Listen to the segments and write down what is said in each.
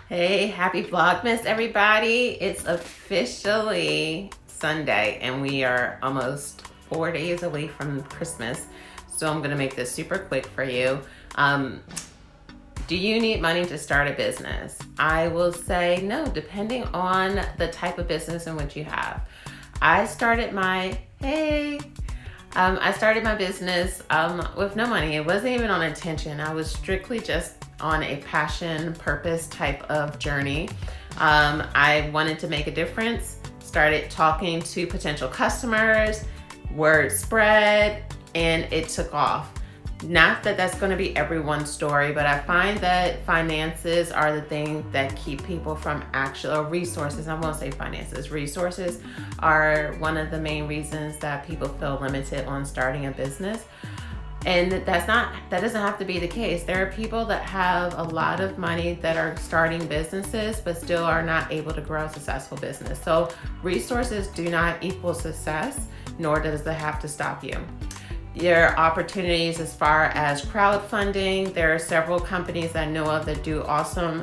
Hey, happy Vlogmas, everybody. It's officially Sunday, and we are almost 4 days away from Christmas. So I'm going to make this super quick for you. Do you need money to start a business? I will say no, depending on the type of business in which you have. I started my business with no money. It wasn't even on intention. I was strictly just on a passion, purpose type of journey. I wanted to make a difference, started talking to potential customers, word spread, and it took off. Not that that's going to be everyone's story, but I find that finances are the thing that keep people from actual resources. I won't say finances. Resources are one of the main reasons that people feel limited on starting a business. And that doesn't have to be the case. There are people that have a lot of money that are starting businesses, but still are not able to grow a successful business. So resources do not equal success, nor does it have to stop you. There are opportunities as far as crowdfunding. There are several companies I know of that do awesome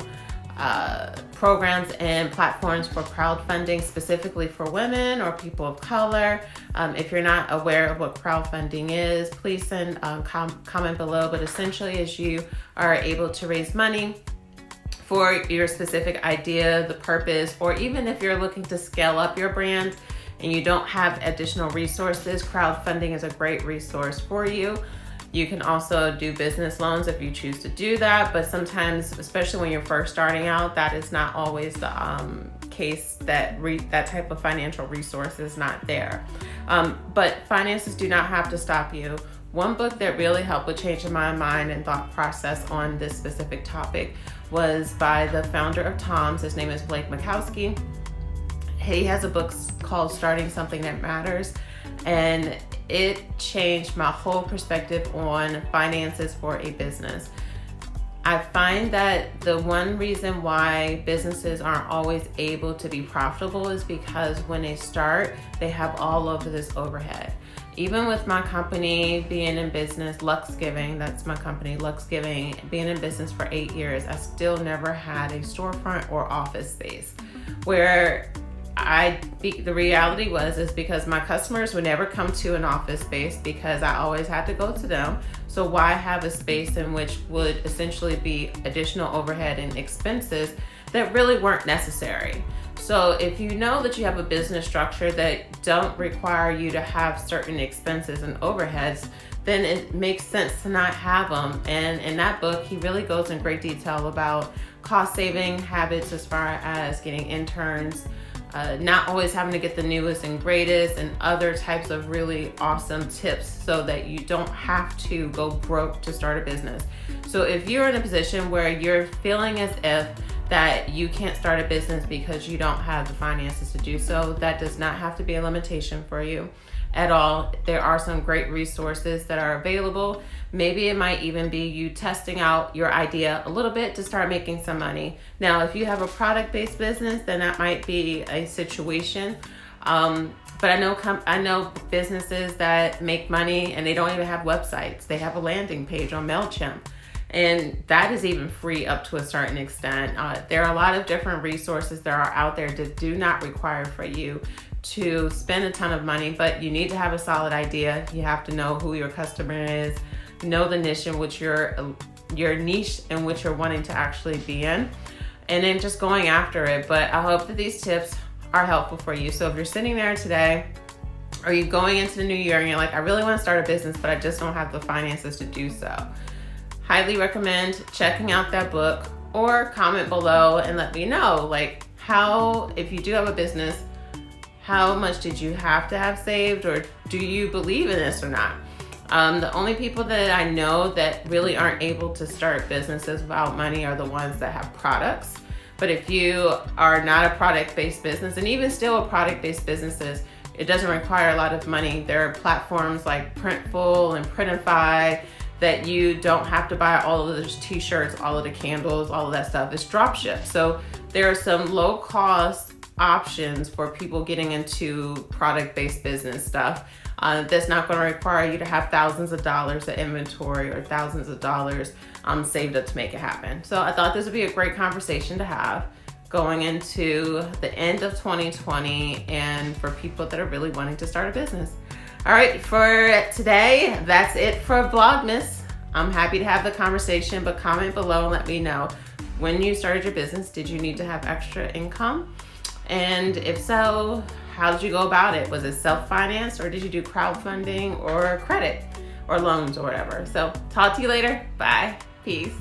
programs and platforms for crowdfunding, specifically for women or people of color. If you're not aware of what crowdfunding is, please send comment below. But essentially, as you are able to raise money for your specific idea, the purpose, or even if you're looking to scale up your brand and you don't have additional resources, crowdfunding is a great resource for you. You can also do business loans if you choose to do that, but sometimes, especially when you're first starting out, that is not always the case, that type of financial resource is not there. But finances do not have to stop you. One book that really helped with changing my mind and thought process on this specific topic was by the founder of Tom's. His name is Blake Makowski. He has a book called Starting Something That Matters, and it changed my whole perspective on finances for a business. I find that the one reason why businesses aren't always able to be profitable is because when they start, they have all of this overhead. Even with my company being in business, Luxgiving, that's my company, Luxgiving, being in business for 8 years, I still never had a storefront or office space. Where the reality is because my customers would never come to an office space because I always had to go to them. So why have a space in which would essentially be additional overhead and expenses that really weren't necessary? So if you know that you have a business structure that don't require you to have certain expenses and overheads, then it makes sense to not have them. And in that book, he really goes in great detail about cost saving habits as far as getting interns, not always having to get the newest and greatest, and other types of really awesome tips so that you don't have to go broke to start a business. So if you're in a position where you're feeling as if that you can't start a business because you don't have the finances to do so, that does not have to be a limitation for you at all. There are some great resources that are available. Maybe it might even be you testing out your idea a little bit to start making some money. Now, if you have a product-based business, then that might be a situation. But I know businesses that make money and they don't even have websites. They have a landing page on MailChimp. And that is even free up to a certain extent. There are a lot of different resources that are out there that do not require for you to spend a ton of money, but you need to have a solid idea. You have to know who your customer is, know the niche in which your niche in which you're wanting to actually be in, and then just going after it. But I hope that these tips are helpful for you. So if you're sitting there today, or you're going into the new year and you're like, I really want to start a business, but I just don't have the finances to do so, highly recommend checking out that book, or comment below and let me know, like, how, if you do have a business, how much did you have to have saved, or do you believe in this or not? The only people that I know that really aren't able to start businesses without money are the ones that have products. But if you are not a product-based business, and even still a product-based businesses, it doesn't require a lot of money. There are platforms like Printful and Printify that you don't have to buy all of those t-shirts, all of the candles, all of that stuff. It's drop shipped. So there are some low cost options for people getting into product-based business stuff. That's not going to require you to have thousands of dollars of inventory or thousands of dollars saved up to make it happen. So I thought this would be a great conversation to have going into the end of 2020 and for people that are really wanting to start a business. All right, for today, that's it for Vlogmas. I'm happy to have the conversation, but comment below and let me know, when you started your business, did you need to have extra income? And if so, how did you go about it? Was it self-financed, or did you do crowdfunding or credit or loans or whatever? So talk to you later. Bye. Peace.